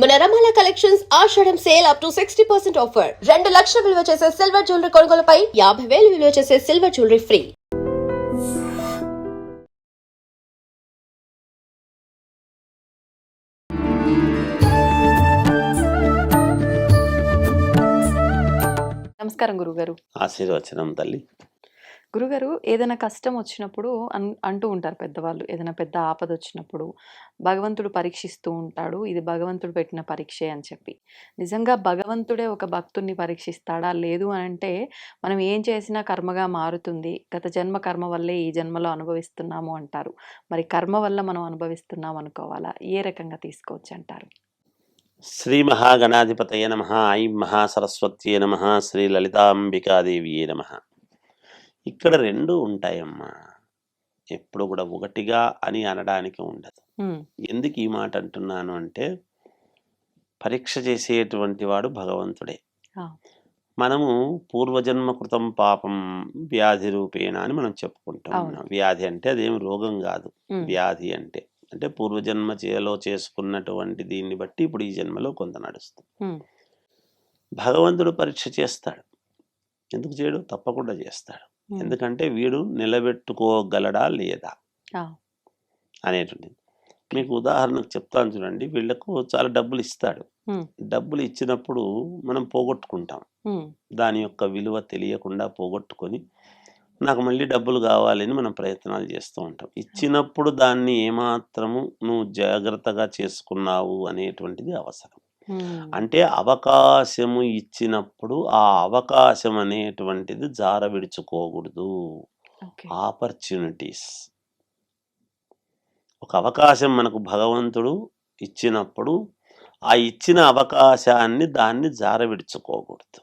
మన రమాల కలెక్షన్స్ ఆషాఢం sale up to 60% offer. 2 లక్షల విలువ చేసే సిల్వర్ జ్యువెలరీ కొనుగోలుపై 50,000 విలువ చేసే సిల్వర్ జ్యువెలరీ ఫ్రీ. నమస్కారం గురుగారు. ఆశీర్వచనం తల్లి. గురుగారు, ఏదైనా కష్టం వచ్చినప్పుడు అంటూ ఉంటారు పెద్దవాళ్ళు, ఏదైనా పెద్ద ఆపద వచ్చినప్పుడు భగవంతుడు పరీక్షిస్తూ ఉంటాడు, ఇది భగవంతుడు పెట్టిన పరీక్షే అని చెప్పి. నిజంగా భగవంతుడే ఒక భక్తుడిని పరీక్షిస్తాడా? లేదు అని అంటే మనం ఏం చేసినా కర్మగా మారుతుంది, గత జన్మ కర్మ వల్లే ఈ జన్మలో అనుభవిస్తున్నాము అంటారు. మరి కర్మ వల్ల మనం అనుభవిస్తున్నాం అనుకోవాలా? ఏ రకంగా తీసుకోవచ్చు అంటారు? శ్రీ మహాగణాధిపతయ నమ. ఐం మహాసరస్వత్యే నమ. శ్రీ లలితాంబికాదేవియే నమ. ఇక్కడ రెండు ఉంటాయమ్మా. ఎప్పుడు కూడా ఒకటిగా అని అనడానికి ఉండదు. ఎందుకు ఈ మాట అంటున్నాను అంటే, పరీక్ష చేసేటువంటి వాడు భగవంతుడే. మనము పూర్వజన్మ కృతం పాపం వ్యాధి రూపేణ అని మనం చెప్పుకుంటాం. వ్యాధి అంటే అదేమి రోగం కాదు. వ్యాధి అంటే అంటే పూర్వజన్మ చేసుకున్నటువంటి దీన్ని బట్టి ఇప్పుడు ఈ జన్మలో కొంత నడుస్తుంది. భగవంతుడు పరీక్ష చేస్తాడు. ఎందుకు చేయడు? తప్పకుండా చేస్తాడు. ఎందుకంటే వీడు నిలబెట్టుకోగలడా లేదా అనేటువంటిది. మీకు ఉదాహరణకు చెప్తాను చూడండి. వీళ్ళకు చాలా డబ్బులు ఇస్తాడు. డబ్బులు ఇచ్చినప్పుడు మనం పోగొట్టుకుంటాం. దాని యొక్క విలువ తెలియకుండా పోగొట్టుకొని నాకు మళ్ళీ డబ్బులు కావాలని మనం ప్రయత్నాలు చేస్తూ ఉంటాం. ఇచ్చినప్పుడు దాన్ని ఏమాత్రము నువ్వు జాగ్రత్తగా చేసుకున్నావు అనేటువంటిది అవసరం. అంటే అవకాశము ఇచ్చినప్పుడు ఆ అవకాశం అనేటువంటిది జార విడుచుకోకూడదు. ఆపర్చునిటీస్, ఒక అవకాశం మనకు భగవంతుడు ఇచ్చినప్పుడు ఆ ఇచ్చిన అవకాశాన్ని దాన్ని జార విడుచుకోకూడదు.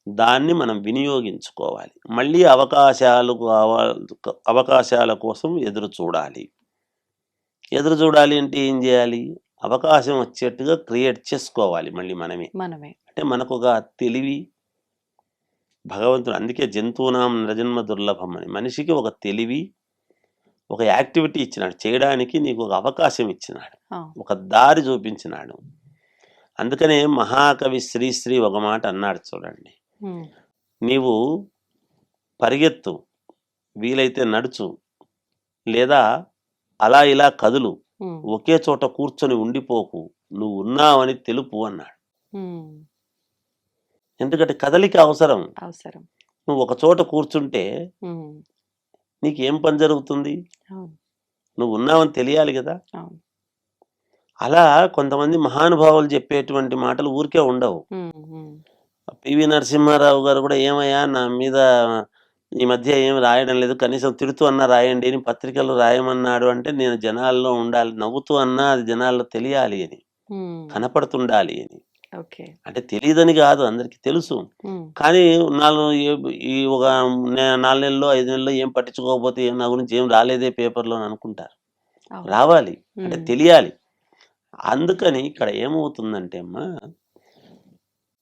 దాన్ని మనం వినియోగించుకోవాలి. మళ్ళీ అవకాశాల కోసం ఎదురు చూడాలి. ఎదురు చూడాలి అంటే ఏం చేయాలి? అవకాశం వచ్చేట్టుగా క్రియేట్ చేసుకోవాలి మళ్ళీ మనమే. అంటే మనకు ఒక తెలివి భగవంతుడు, అందుకే జంతువునాం నరజన్మ దుర్లభం అని, మనిషికి ఒక తెలివి, ఒక యాక్టివిటీ ఇచ్చినాడు. చేయడానికి నీకు ఒక అవకాశం ఇచ్చినాడు, ఒక దారి చూపించినాడు. అందుకనే మహాకవి శ్రీశ్రీ ఒక మాట అన్నాడు చూడండి. నీవు పరిగెత్తు, వీలైతే నడుచు, లేదా అలా ఇలా కదులు, ఒకే చోట కూర్చొని ఉండిపోకు, నువ్వు ఉన్నావని తెలుపు అన్నాడు. ఎందుకంటే కదలిక అవసరం. నువ్వు ఒక చోట కూర్చుంటే నీకేం పని జరుగుతుంది? నువ్వు ఉన్నావని తెలియాలి కదా. అలా కొంతమంది మహానుభావులు చెప్పేటువంటి మాటలు ఊరికే ఉండవు. పివి నరసింహారావు గారు కూడా, ఏమయ్యా నా మీద ఈ మధ్య ఏం రాయడం లేదు, కనీసం తిడుతూ అన్నా రాయండి అని పత్రికలు రాయమన్నాడు. అంటే నేను జనాల్లో ఉండాలి, నవ్వుతూ అన్నా అది జనాల్లో తెలియాలి అని, కనపడుతుండాలి అని. అంటే తెలియదని కాదు, అందరికి తెలుసు. కానీ ఒక 4 నెలల్లో 5 నెలల్లో ఏం పట్టించుకోకపోతే నా గురించి ఏం రాలేదే పేపర్లో అని అనుకుంటారు. రావాలి అంటే తెలియాలి. అందుకని ఇక్కడ ఏమవుతుందంటే అమ్మా,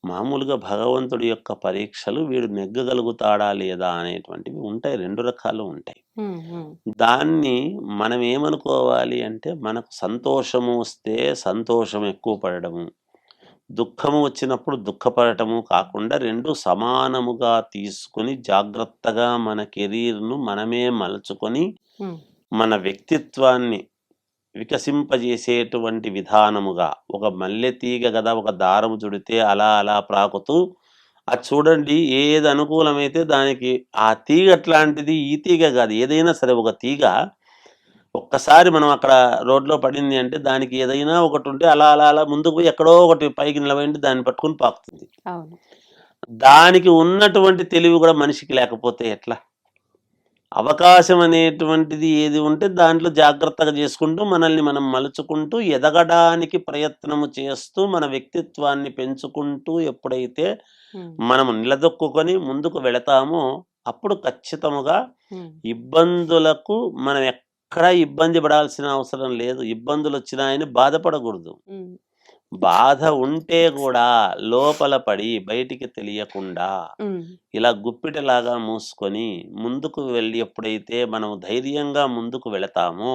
మామూలుగా భగవంతుడి యొక్క పరీక్షలు వీడు నెగ్గగలుగుతాడా లేదా అనేటువంటివి ఉంటాయి. 2 రకాలు ఉంటాయి. దాన్ని మనం ఏమనుకోవాలి అంటే, మనకు సంతోషము వస్తే సంతోషం ఎక్కువ పడడము, దుఃఖము వచ్చినప్పుడు దుఃఖపడటము కాకుండా 2 సమానముగా తీసుకొని జాగ్రత్తగా మన కెరీర్ను మనమే మలుచుకొని మన వ్యక్తిత్వాన్ని వికసింపజేసేటువంటి విధానముగా, ఒక మల్లె తీగ కదా ఒక దారము చుడితే అలా అలా ప్రాకుతూ, అది చూడండి ఏది అనుకూలమైతే దానికి ఆ తీగ అట్లాంటిది. ఈ తీగ కాదు, ఏదైనా సరే ఒక తీగ ఒక్కసారి మనం అక్కడ రోడ్లో పడింది అంటే దానికి ఏదైనా ఒకటి ఉంటే అలా అలా అలా ముందుకు పోయి ఎక్కడో ఒకటి పైకి నిలబడి దాన్ని పట్టుకుని పాకుతుంది. దానికి ఉన్నటువంటి తెలివి కూడా మనిషికి లేకపోతే ఎట్లా? అవకాశం అనేటువంటిది ఏది ఉంటే దాంట్లో జాగ్రత్తగా చేసుకుంటూ మనల్ని మనం మలుచుకుంటూ ఎదగడానికి ప్రయత్నము చేస్తూ మన వ్యక్తిత్వాన్ని పెంచుకుంటూ ఎప్పుడైతే మనము నిలదొక్కుని ముందుకు వెళతామో అప్పుడు ఖచ్చితముగా ఇబ్బందులకు మనం ఎక్కడా ఇబ్బంది పడాల్సిన అవసరం లేదు. ఇబ్బందులు వచ్చినాయని బాధపడకూడదు. బాధ ఉంటే కూడా లోపల పడి బయటికి తెలియకుండా ఇలా గుప్పిటలాగా మూసుకొని ముందుకు వెళ్ళి ఎప్పుడైతే మనం ధైర్యంగా ముందుకు వెళతామో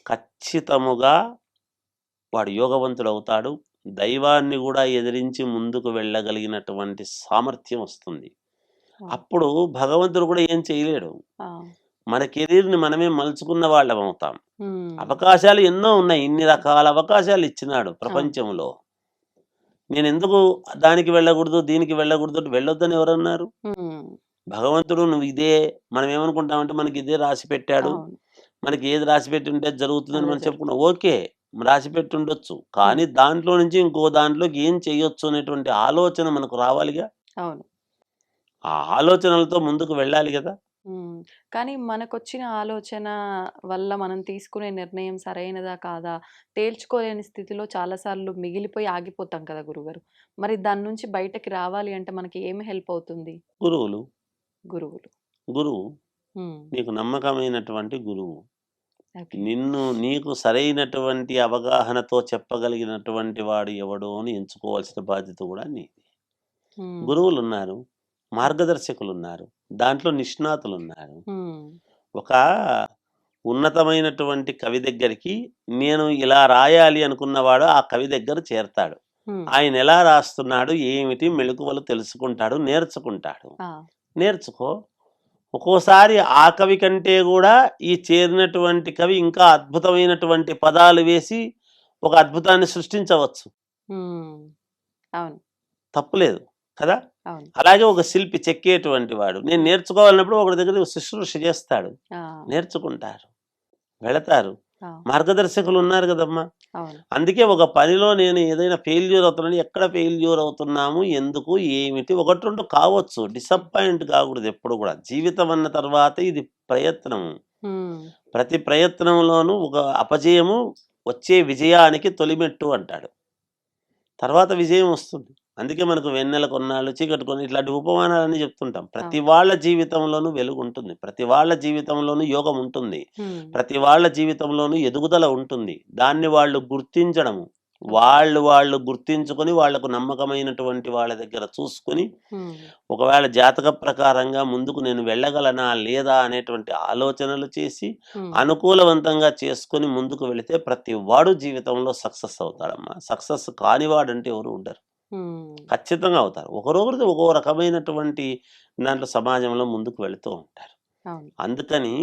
ఖచ్చితముగా వాడు యోగవంతుడవుతాడు. దైవాన్ని గూడా ఎదిరించి ముందుకు వెళ్ళగలిగినటువంటి సామర్థ్యం వస్తుంది. అవును. అప్పుడు భగవంతుడు కూడా ఏం చేయలేడు. ఆ! మన కెరీర్‌ని మనమే మలుచుకున్న వాళ్ళమవుతాం. హ్మ్. అవకాశాలు ఎన్నో ఉన్నాయి. ఇన్ని రకాల అవకాశాలు ఇచ్చినాడు అవును. ప్రపంచంలో. నేనెందుకు దానికి వెళ్ళకూడదు, దీనికి వెళ్ళకూడదు, వెళ్ళొద్దని ఎవరన్నారు? హ్మ్. భగవంతుడు నువ్వు ఇదే మనం ఏమనుకుంటామంటే మనకి ఇదే రాసి పెట్టాడు. అవును. మనకి ఏది రాసి పెట్టి ఉంటే అది జరుగుతుందని అదే మనం జరుగుతుంది. చెప్పుకున్నాం. ఓకే. రాసి పెట్టి ఉండొచ్చు. హ్మ్. కానీ దాంట్లో నుంచి ఇంకో దాంట్లోకి ఏం చేయొచ్చు అనేటువంటి ఆలోచన మనకు రావాలిగా. అవును. ఆ ఆలోచనలతో ముందుకు వెళ్ళాలి గదా! హ్మ్. కానీ మనకొచ్చిన ఆలోచన వల్ల మనం తీసుకునే నిర్ణయం సరైనదా కాదా తేల్చుకోలేని స్థితిలో చాలా సార్లు మిగిలిపోయి ఆగిపోతాం కదా గురుగారు. మరి దాని నుంచి బయటకి రావాలి అంటే మనకి ఏమి హెల్ప్ అవుతుంది? గురువులు, గురువులు. గురువు హ్మ్. నీకు నమ్మకమైనటువంటి గురువు. ఓకే. నీకు సరైనటువంటి అవగాహనతో చెప్పగలిగినటువంటి వాడు ఎవడో అని ఎంచుకోవాల్సిన బాధ్యత కూడా నీది. హ్మ్. గురువులున్నారు, హ్మ్. మార్గదర్శకులున్నారు, దాంట్లో నిష్ణాతులున్నారు. హ్మ్. ఒక ఉన్నతమైనటువంటి కవి దగ్గరికి నేను ఇలా రాయాలి అనుకున్నవాడు ఆ కవి దగ్గర చేరతాడు. హ్మ్. ఆయన ఎలా రాస్తున్నాడు, ఏమిటి మెళకువలు తెలుసుకుంటాడు, నేర్చుకుంటాడు. ఆ! నేర్చుకో. ఒక్కోసారి ఆ కవి కంటే గూడా ఈ చేరినటువంటి కవి ఇంకా అద్భుతమైనటువంటి పదాలు వేసి ఒక అద్భుతాన్ని సృష్టించవచ్చు. హ్మ్. అవును. తప్పులేదు కదా! అవును. అలాగే ఒక శిల్పి చెక్కేటువంటి వాడు. నేను హ్మ్. నేర్చుకోవాలన్నప్పుడు ఒకడి దగ్గర శుశ్రూష చేస్తాడు. ఆ! నేర్చుకుంటారు. వెళతారు. ఆ! మార్గదర్శకులున్నారు గదమ్మా! అవును. అందుకే ఒక పనిలో నేను ఏదైనా ఫెయిల్యూర్ అవుతున్నాను. ఎక్కడ ఫెయిల్యూర్ అవుతున్నాము? ఎందుకు? ఏమిటి? 1, 2 కావచ్చు. హ్మ్. డిసప్పాయింట్ కాకూడదు ఎప్పుడు గూడా. జీవితం అన్న తర్వాత ఇది ప్రయత్నం. హ్మ్. ప్రతి ప్రయత్నంలోనూ ఒక అపజయము వచ్చే విజయానికి తొలిమెట్టు అంటాడు. తర్వాత విజయం వస్తుంది. అందుకే మనకు వెన్నెల కొన్నాళ్ళు, చీకటి కొన్ని ఇట్లాంటి ఉపమానాలన్నీ చెప్తుంటాం. ప్రతి అవును. వాళ్ళ జీవితంలోనూ వెలుగుంటుంది. ప్రతి వాళ్ళ జీవితంలోనూ యోగం ఉంటుంది. హ్మ్. ప్రతి వాళ్ళ జీవితంలోనూ ఎదుగుదల ఉంటుంది. దాన్ని వాళ్ళు గుర్తించడము. ఓకే. వాళ్ళు గుర్తించుకొని వాళ్లకు నమ్మకమైనటువంటి వాళ్ళ దగ్గర చూసుకొని, హ్మ్. ఒకవేళ జాతక ప్రకారంగా ముందుకు నేను వెళ్ళగలనా? లేదా? అనేటువంటి ఆలోచనలు చేసి, హ్మ్. అనుకూలవంతంగా చేసుకొని ముందుకు వెళితే ప్రతి వాడు జీవితంలో సక్సెస్ అవుతాడమ్మా. సక్సెస్ కానివాడంటే ఎవరు ఉండరు. హ్మ్. ఖచ్చితంగా అవుతారు. ఒకరొకరు ఒక్కో రకమైనటువంటి దాంట్లో సమాజంలో ముందుకు వెళుతూ ఉంటారు. అవును. అందుకని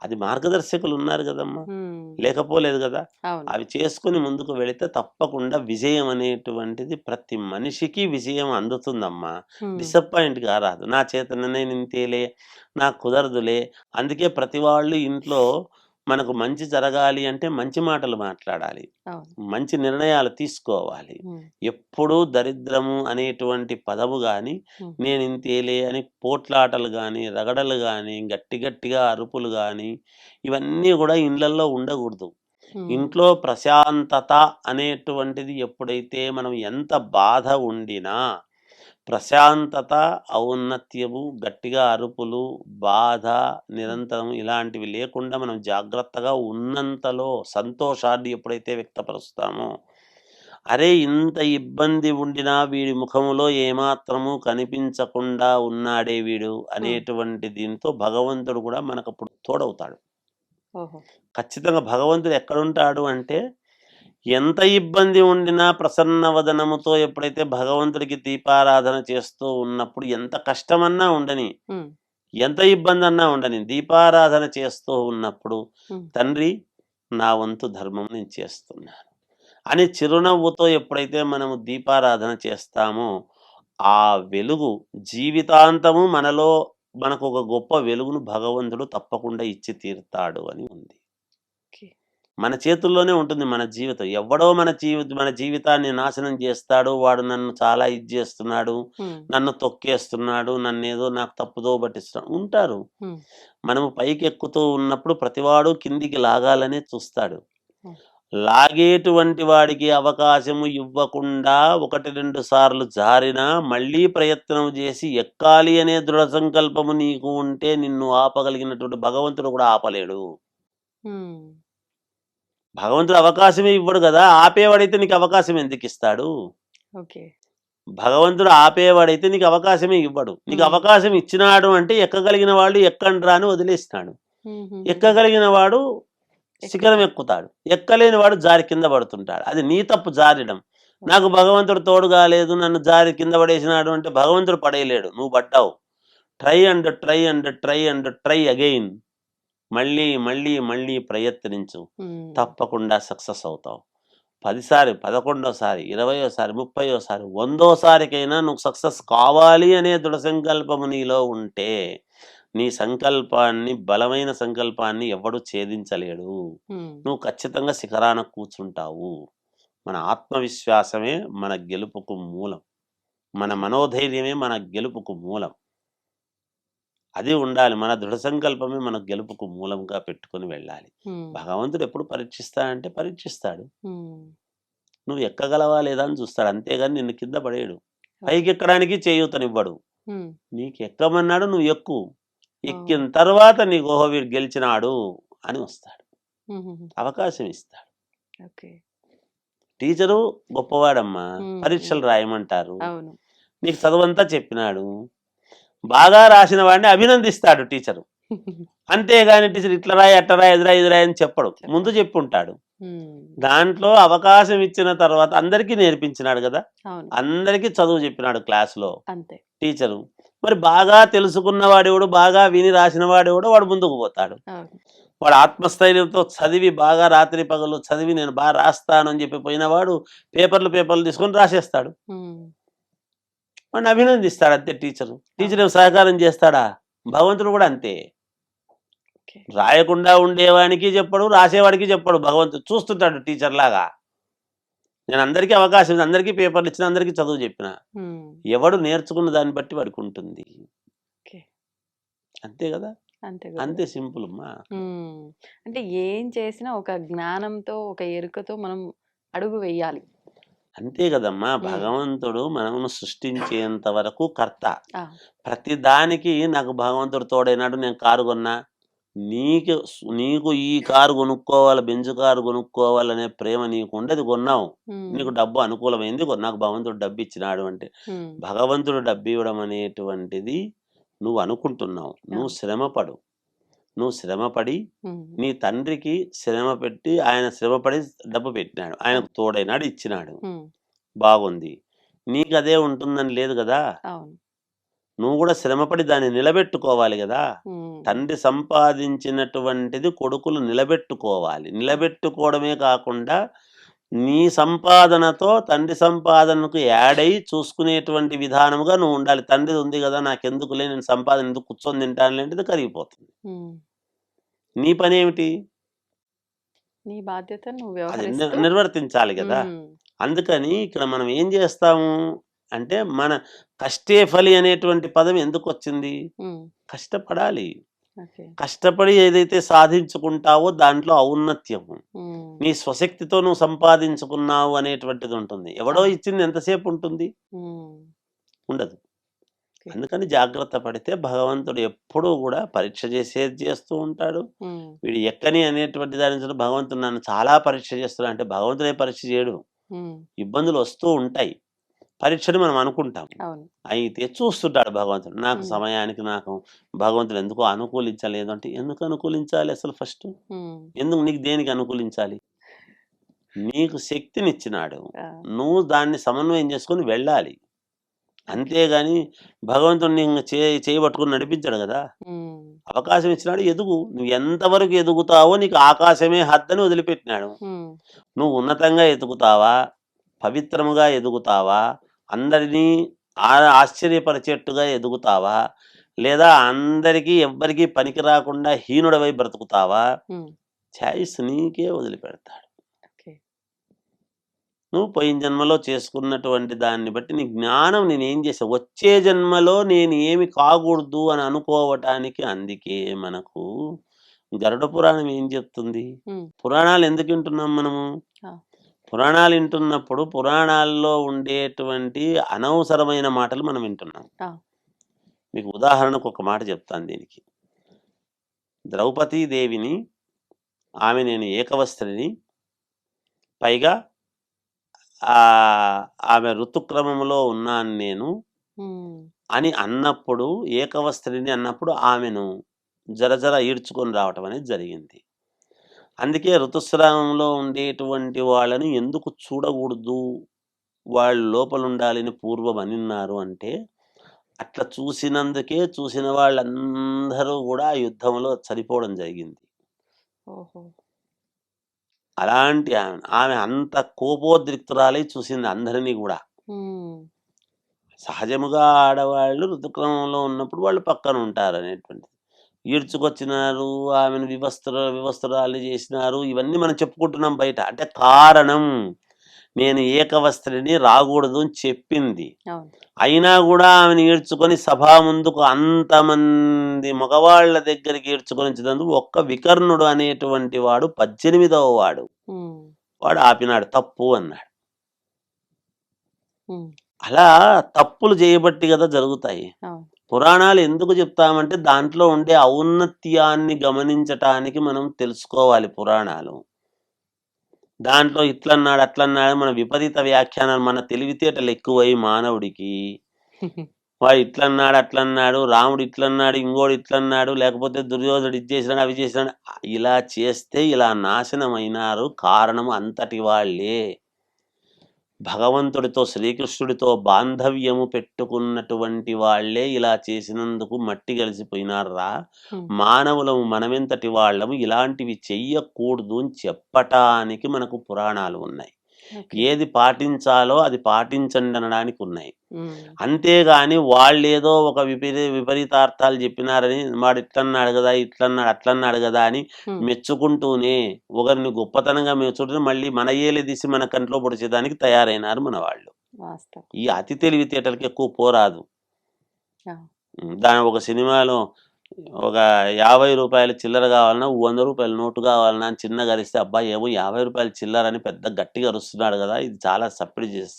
అది మార్గదర్శకులున్నారు గదమ్మా! హ్మ్. లేకపోలేదు గదా! అవును. అవి చేసుకొని ముందుకు వెళితే తప్పకుండా విజయం అనేటువంటిది ప్రతి మనిషికి విజయం అందుతుందమ్మా. హ్మ్. డిసప్పాయింట్ కారాదు. నా చేతన నేనింతేలే, నాకు కుదరదులే. అందుకే ప్రతి వాళ్ళు ఇంట్లో మనకు మంచి జరగాలి అంటే మంచి మాటలు మాట్లాడాలి. అవును. మంచి నిర్ణయాలు తీసుకోవాలి. హ్మ్. ఎప్పుడూ దరిద్రము అనేటువంటి పదము గాని, హ్మ్. నేనింతేలే అని పోట్లాటలు గాని, రగడలు గాని, గట్టిగా అరుపులు గాని, ఇవన్నీ గూడా ఇండ్లల్లో ఉండగూడదు. హ్మ్. ఇంట్లో ప్రశాంతత అనేటువంటిది ఎప్పుడైతే మనం ఎంత బాధ ఉండినా, ప్రశాంతత, ఔన్నత్యము, గట్టిగా అరుపులు, బాధ, హ్మ్. నిరంతరం ఇలాంటివి లేకుండా మనం జాగ్రత్తగా ఉన్నంతలో సంతోషాన్ని ఎప్పుడైతే వ్యక్తపరుస్తామో, అరే! ఇంత ఇబ్బంది ఉండినా వీడి ముఖములో ఏమాత్రము కనిపించకుండా ఉన్నాడే వీడు హ్మ్. అనేటువంటి దీంతో భగవంతుడు గూడా మనకప్పుడు తోడవుతాడు. ఓహో! ఖచ్చితంగా భగవంతుడు ఎక్కడుంటాడు అంటే, ఎంత ఇబ్బంది ఉండినా ప్రసన్న వదనముతో ఎప్పుడైతే భగవంతుడికి దీపారాధన చేస్తూ ఉన్నప్పుడు ఎంత కష్టమన్నా ఉండని, హ్మ్. ఎంత ఇబ్బందన్నా ఉండని, దీపారాధన చేస్తూ ఉన్నప్పుడు, హ్మ్. తండ్రి నా వంతు ధర్మం నేను చేస్తున్నాను అని చిరునవ్వుతో ఎప్పుడైతే మనము దీపారాధన చేస్తామో, ఆ వెలుగు జీవితాంతము మనకొక గొప్ప వెలుగును భగవంతుడు తప్పకుండా ఇచ్చి తీరుతాడు అని ఉంది. ఓకే. మన చేతుల్లోనే ఉంటుంది మన జీవితం. ఎవ్వడో మన జీవితాన్ని నాశనం జేస్తాడు. వాడు నన్ను చాలా ఇది జేస్తున్నాడు. హ్మ్. నన్ను తొక్కేస్తున్నాడు. నన్నేదో నాకు తప్పుదోవ పట్టిస్తున్నాడు. ఉంటారు. హ్మ్. మనము పైకెక్కుతూ ఉన్నప్పుడు ప్రతివాడు కిందికి లాగాలనే చూస్తాడు. హ్మ్. లాగేటువంటి వాడికి అవకాశము ఇవ్వకుండా 1, 2 సార్లు జారినా మళ్ళీ ప్రయత్నం జేసి ఎక్కాలి అనే దృఢ సంకల్పము నీకు ఉంటే నిన్ను ఆపగలిగినటువంటి భగవంతుడు గూడా ఆపలేడు. హ్మ్. భగవంతుడు అవకాశమే ఇవ్వడు గదా! ఆపేవాడైతే నీకు అవకాశం ఎందుకిస్తాడు? ఓకే. భగవంతుడు ఆపేవాడైతే నీకు అవకాశమే ఇవ్వడు. నీకు హ్మ్. అవకాశం ఇచ్చినాడు అంటే ఎక్కగలిగిన వాళ్ళు ఎక్కండ్రా అని వదిలేస్తాడు. హుహుహు. ఎక్కగలిగిన వాడు శిఖరం ఎక్కుతాడు. ఎక్కలేని వాడు జారి కింద పడుతుంటాడు. అది నీ తప్పు జారడం. నాకు భగవంతుడు తోడు కాలేదు, నన్ను జారి కింద పడేసినాడు అంటే భగవంతుడు పడేయలేడు, నువ్వు పడ్డావు. Try and try and try and try again. మళ్ళీ మళ్ళీ మళ్ళీ ప్రయత్నించు, తప్పకుండా సక్సెస్ అవుతావు. 10 సారి, 11సారి, 20సారి, 30సారి, 100సారికైనా నువ్వు సక్సెస్ కావాలి అనే దృఢ సంకల్పము నీలో ఉంటే నీ సంకల్పాన్ని, బలమైన సంకల్పాన్ని ఎవడు ఛేదించలేడు. నువ్వు ఖచ్చితంగా శిఖరాన కూర్చుంటావు. మన ఆత్మవిశ్వాసమే మన గెలుపుకు మూలం. మన మనోధైర్యమే మన గెలుపుకు మూలం. అది ఉండాలి. మన దృఢ సంకల్పమే మన గెలుపుకు మూలంగా పెట్టుకొని వెళ్ళాలి. భగవంతుడు ఎప్పుడు పరీక్షిస్తాడంటే పరీక్షిస్తాడు. నువ్వు ఎక్కగలవా లేదా అని చూస్తాడు, అంతేగాని నిన్ను కింద పడేయడు. పైకి ఎక్కడానికి చేయూతనివ్వడు. నీకు ఎక్కమన్నాడు, నువ్వు ఎక్కు. ఎక్కిన తర్వాత నీకు ఓహో వీడు గెలిచినాడు అని వస్తాడు, అవకాశం ఇస్తాడు. టీచరు గొప్పవాడమ్మా, పరీక్షలు రాయమంటారు, నీకు చదువంతా చెప్పినాడు, బాగా రాసిన వాడిని అభినందిస్తాడు టీచరు. అంతేగాని టీచర్ ఇట్లా రాయి, అట్లా రాయి, ఎదురా ఎదురా అని చెప్పడు, ముందు చెప్పుంటాడు. దాంట్లో అవకాశం ఇచ్చిన తర్వాత అందరికీ నేర్పించినాడు కదా, అందరికీ చదువు చెప్పినాడు క్లాసులో టీచరు. మరి బాగా తెలుసుకున్న వాడేవాడు, బాగా విని రాసిన వాడేవాడు, వాడు ముందుకు పోతాడు. వాడు ఆత్మస్థైర్యంతో చదివి బాగా రాత్రి పగలు చదివి నేను బాగా రాస్తాను అని చెప్పి పోయినవాడు పేపర్లు తీసుకొని రాసేస్తాడు. వాడిని అభినందిస్తాడు అంతే టీచరు. టీచర్ సహకారం చేస్తాడా? భగవంతుడు కూడా అంతే. రాయకుండా ఉండేవాడికి చెప్పడు, రాసేవాడికి చెప్పడు. భగవంతుడు చూస్తుంటాడు టీచర్ లాగా. నేను అందరికీ అవకాశం, అందరికీ పేపర్లు ఇచ్చిన, అందరికీ చదువు చెప్పిన, ఎవడు నేర్చుకున్న దాన్ని బట్టి వాడికి ఉంటుంది. అంతే కదా, అంతే సింపుల్ అమ్మా. అంటే ఏం చేసినా ఒక జ్ఞానంతో, ఒక ఎరుకతో మనం అడుగు వేయాలి. అంతే కదమ్మా. భగవంతుడు మనము సృష్టించేంత వరకు కర్త. ప్రతి దానికి నాకు భగవంతుడు తోడైనాడు, నేను కారు కొన్నా, నీకు ఈ కారు కొనుక్కోవాలి, బెంజు కారు కొనుక్కోవాలనే ప్రేమ నీకు ఉండదు, కొన్నావు, నీకు డబ్బు అనుకూలమైంది, నాకు భగవంతుడు డబ్బు ఇచ్చినాడు అంటే. భగవంతుడు డబ్బు ఇవ్వడం అనేటువంటిది నువ్వు అనుకుంటున్నావు. నువ్వు శ్రమపడి నీ తండ్రికి శ్రమ పెట్టి, ఆయన శ్రమపడి డబ్బు పెట్టినాడు, ఆయనకు తోడైనాడు, ఇచ్చినాడు, బాగుంది. నీకు అదే ఉంటుందని లేదు కదా. నువ్వు కూడా శ్రమపడి దాన్ని నిలబెట్టుకోవాలి కదా. తండ్రి సంపాదించినటువంటిది కొడుకులు నిలబెట్టుకోవాలి. నిలబెట్టుకోవడమే కాకుండా నీ సంపాదనతో తండ్రి సంపాదనకు యాడ్ అయి చూసుకునేటువంటి విధానముగా నువ్వు ఉండాలి. తండ్రిది ఉంది కదా, నాకెందుకులే, నేను సంపాదన ఎందుకు కూర్చొని తింటాను లాంటిది కరిగిపోతుంది. నీ పని ఏమిటి? నీ బాధ్యత అది నిర్వర్తించాలి కదా. అందుకని ఇక్కడ మనం ఏం చేస్తాము అంటే, మన కష్టే ఫలి అనేటువంటి పదం ఎందుకు వచ్చింది? కష్టపడాలి. కష్టపడి ఏదైతే సాధించుకుంటావో దాంట్లో ఔన్నత్యము. నీ స్వశక్తితో నువ్వు సంపాదించుకున్నావు అనేటువంటిది ఉంటుంది. ఎవడో ఇచ్చింది ఎంతసేపు ఉంటుంది? ఉండదు. అందుకని జాగ్రత్త పడితే భగవంతుడు ఎప్పుడూ కూడా పరీక్ష చేస్తూ ఉంటాడు. వీడు ఎక్కని అనేటువంటి దాని నుంచి భగవంతుడు నన్ను చాలా పరీక్ష చేస్తున్నాడు అంటే భగవంతుడే పరీక్ష చేయడు. ఇబ్బందులు వస్తూ ఉంటాయి, పరీక్షని మనం అనుకుంటాం, అయితే చూస్తుంటాడు భగవంతుడు. నాకు సమయానికి నాకు భగవంతుడు ఎందుకో అనుకూలించలేదు అంటే, ఎందుకు అనుకూలించాలి అసలు? ఫస్ట్ ఎందుకు, నీకు దేనికి అనుకూలించాలి? నీకు శక్తినిచ్చినాడు, నువ్వు దాన్ని సమన్వయం చేసుకొని వెళ్ళాలి. అంతేగాని భగవంతుడు నీకు చేయబట్టుకుని నడిపించాడు కదా. అవకాశం ఇచ్చినాడు, ఎదుగు. నువ్వు ఎంతవరకు ఎదుగుతావో నీకు ఆకాశమే హద్దని వదిలిపెట్టినాడు. నువ్వు ఉన్నతంగా ఎదుగుతావా, పవిత్రముగా ఎదుగుతావా, అందరినీ ఆశ్చర్యపరిచేట్టుగా ఎదుగుతావా, లేదా అందరికీ ఎవ్వరికీ పనికి రాకుండా హీనుడవై బ్రతుకుతావా, ఛాయిస్ నీకే వదిలిపెడతాడు. నువ్వు పోయిన జన్మలో చేసుకున్నటువంటి దాన్ని బట్టి నీ జ్ఞానం, నేనేం చేసా, వచ్చే జన్మలో నేను ఏమి కాకూడదు అని అనుకోవటానికి. అందుకే మనకు గరుడ పురాణం ఏం చెప్తుంది? పురాణాలు ఎందుకు వింటున్నాం మనము? పురాణాలు వింటున్నప్పుడు పురాణాల్లో ఉండేటువంటి అనవసరమైన మాటలు మనం వింటున్నాం. మీకు ఉదాహరణకు ఒక మాట చెప్తాను దీనికి. ద్రౌపదీదేవిని, నేను ఏకవస్త్రిని, పైగా ఆమె ఋతుక్రమంలో ఉన్నాను నేను అని అన్నప్పుడు, ఏకవస్త్రిని అన్నప్పుడు ఆమెను జర ఈడ్చుకొని రావటం అనేది జరిగింది. అందుకే ఋతుస్రావంలో ఉండేటువంటి వాళ్ళని ఎందుకు చూడకూడదు, వాళ్ళు లోపల ఉండాలని పూర్వం అనిన్నారు అంటే, అట్లా చూసినందుకే చూసిన వాళ్ళందరూ గూడా ఆ యుద్ధంలో చనిపోవడం జరిగింది. ఓహో! అలాంటి ఆమె అంత కోపోద్రిక్తురాలై చూసింది అందరిని గూడా. హ్మ్. సహజముగా ఆడవాళ్ళు ఋతుక్రమంలో ఉన్నప్పుడు వాళ్ళు పక్కన ఉంటారనేటువంటిది. ఈడ్చుకొచ్చినారు, ఆమెను వివస్త్రాలు చేసినారు. ఇవన్నీ మనం చెప్పుకుంటున్నాం బయట. అంటే కారణం, నేను ఏకవస్త్రిని రాకూడదు అని చెప్పింది. అవును. అయినా గూడా ఆమెను ఈడ్చుకొని సభా ముందుకు అంతమంది మగవాళ్ళ దగ్గరికి ఈడ్చుకొనిచ్చినందుకు ఒక్క వికర్ణుడు అనేటువంటి వాడు 18వ వాడు. హ్మ్. వాడు ఆపినాడు. తప్పు అన్నాడు. హ్మ్. అలా తప్పులు చేయబట్టి గదా జరుగుతాయి. అవును. పురాణాలు ఎందుకు చెప్తామంటే దాంట్లో ఉండే ఔన్నత్యాన్ని గమనించటానికి మనం తెలుసుకోవాలి పురాణాలు. దాంట్లో ఇట్లన్నాడు, అట్లన్నాడు మన విపరీత వ్యాఖ్యానాలు, మన తెలివితేటలు ఎక్కువై మానవుడికి వాడు ఇట్లన్నాడు, అట్లన్నాడు, రాముడు ఇట్లన్నాడు, ఇంగోడు ఇట్లన్నాడు, లేకపోతే దుర్యోధనుడు ఇది చేసినాడు, అవి చేసినాడు. ఇలా చేస్తే ఇలా నాశనమైనారు. కారణం అంతటి వాళ్ళే. భగవంతుడితో, శ్రీకృష్ణుడితో బాంధవ్యము పెట్టుకున్నటువంటి వాళ్ళే ఇలా చేసినందుకు మట్టి కలిసిపోయినార్రా. హ్మ్. మానవులము మనమెంతటి వాళ్ళము, ఇలాంటివి చెయ్యకూడదు అని చెప్పటానికి మనకు పురాణాలు ఉన్నాయి. ఓకే. ఏది పాటించాలో అది పాటించండి అనడానికి ఉన్నాయి. హ్మ్. అంతేగాని వాళ్ళేదో ఒక విపరీతార్థాలు చెప్పినారని, వాడు ఇట్లన్నాడు గదా, ఇట్లన్నాడు, అట్లన్నాడు గదా అని హ్మ్. మెచ్చుకుంటూనే ఒకరిని గొప్పతనంగా మెచ్చుకుంటూ మళ్ళీ మన ఏలు తీసి మన కంట్లో పొడిచేదానికి తయారైనారు మన వాళ్ళు. వాస్తవం. ఈ అతి తెలివితేటలకి ఎక్కువ పోరాదు. ఆ! దాని ఒక సినిమాలో ఒక రూ. 50 చిల్లర కావాలన్నా, రూ. 100 నోటు కావాలన్నా అని చిన్నగా అరిస్తే, అబ్బా! ఏమో రూ. 50 చిల్లర అని పెద్ద గట్టిగా అరుస్తున్నాడు గదా, ఇది చాలా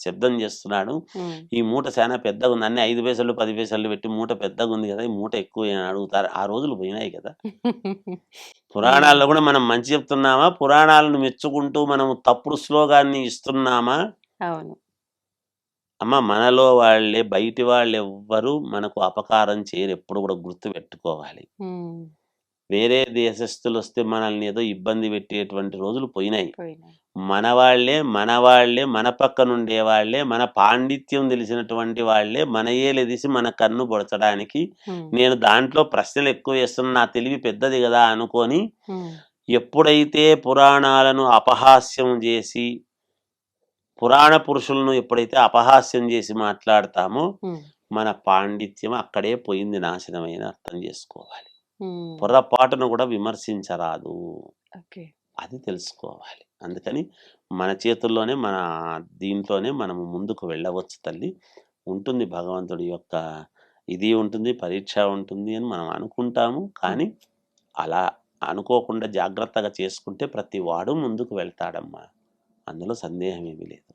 శబ్దం చేస్తున్నాడు. హ్మ్. ఈ మూట చానా పెద్దగుంది. అన్నీ 5 పైసలు, 10 పైసలు పెట్టి మూట పెద్దగుంది గదా, ఈ మూట ఎక్కువ అని అడుగుతారు. ఆ రోజులు పోయినాయి గదా. హ్మ్. పురాణాల్లో కూడా మనం మంచి చెప్తున్నామా? పురాణాలను మెచ్చుకుంటూ మనం తప్పుడు శ్లోగాన్ని ఇస్తున్నామా? అవును. అమ్మ మనలో వాళ్ళే, బయటి వాళ్ళెవ్వరూ మనకు అపకారం చేయరు. ఎప్పుడు కూడా గుర్తుపెట్టుకోవాలి. హ్మ్. వేరే దేశస్థులొస్తే మనల్ని ఏదో ఇబ్బంది పెట్టేటువంటి రోజులు పోయినాయి. పోయినాయి. మన వాళ్ళే, మన పక్కనుండే వాళ్ళే, మన పాండిత్యం తెలిసినటువంటి వాళ్ళే మన ఏలెదీసి మన కన్ను పొడచడానికి, హ్మ్. నేను దాంట్లో ప్రశ్నలు ఎక్కువ వేస్తున్నా, నా తెలివి పెద్దది గదా అనుకోని, హ్మ్. ఎప్పుడైతే పురాణాలను అపహాస్యం జేసి, పురాణ పురుషులను ఎప్పుడైతే అపహాస్యం జేసి మాట్లాడతామో, హ్మ్. మన పాండిత్యం అక్కడే పోయింది, నాశనమైన అర్థం జేసుకోవాలి. హ్మ్. పొరపాటును కూడా విమర్శించరాదు. ఓకే. అది తెలుసుకోవాలి. అందుకని మన చేతుల్లోనే, మన దీంట్లోనే మనము ముందుకు వెళ్ళవచ్చు తల్లి. ఉంటుంది భగవంతుడి యొక్క ఇది ఉంటుంది, పరీక్ష ఉంటుంది అని మనం అనుకుంటాము. కానీ అలా అనుకోకుండా జాగ్రత్తగా చేసుకుంటే ప్రతి వాడు ముందుకు వెళ్తాడమ్మా. అందులో సందేహం ఏమీ లేదు.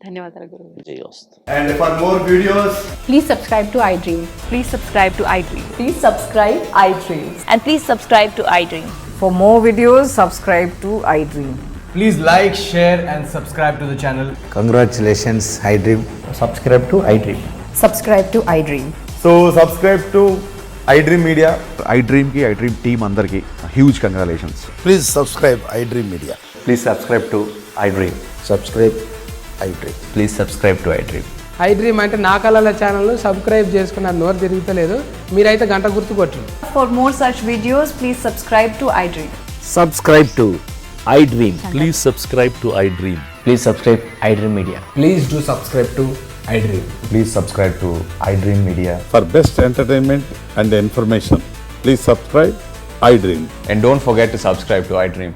ధన్యవాదాలు గురుగారు. జయోస్తు. And for more videos, Please subscribe to iDream. Please subscribe to iDream. Please subscribe iDream. And please subscribe to iDream. For more videos, subscribe to iDream. please like, share, and subscribe to the channel. Congratulations, iDream. subscribe to iDream. Subscribe to iDream. So subscribe to iDream Media. iDream की iDream team अंदर की huge congratulations. Please subscribe iDream Media. Please subscribe to iDream. Subscribe iDream. Please subscribe to iDream. iDream అంటే నా కళల ఛానల్ను subscribe చేసుకున్నారు, నోరు తిరుగుతలేదు. మీరైతే గంట గుర్తు కొట్టండి. For more such videos, please subscribe to iDream. Subscribe to iDream. Please subscribe to iDream. Please subscribe iDream Media. Please do subscribe to iDream. Please subscribe to iDream Media. For best entertainment and information, please subscribe iDream. And don't forget to subscribe to iDream.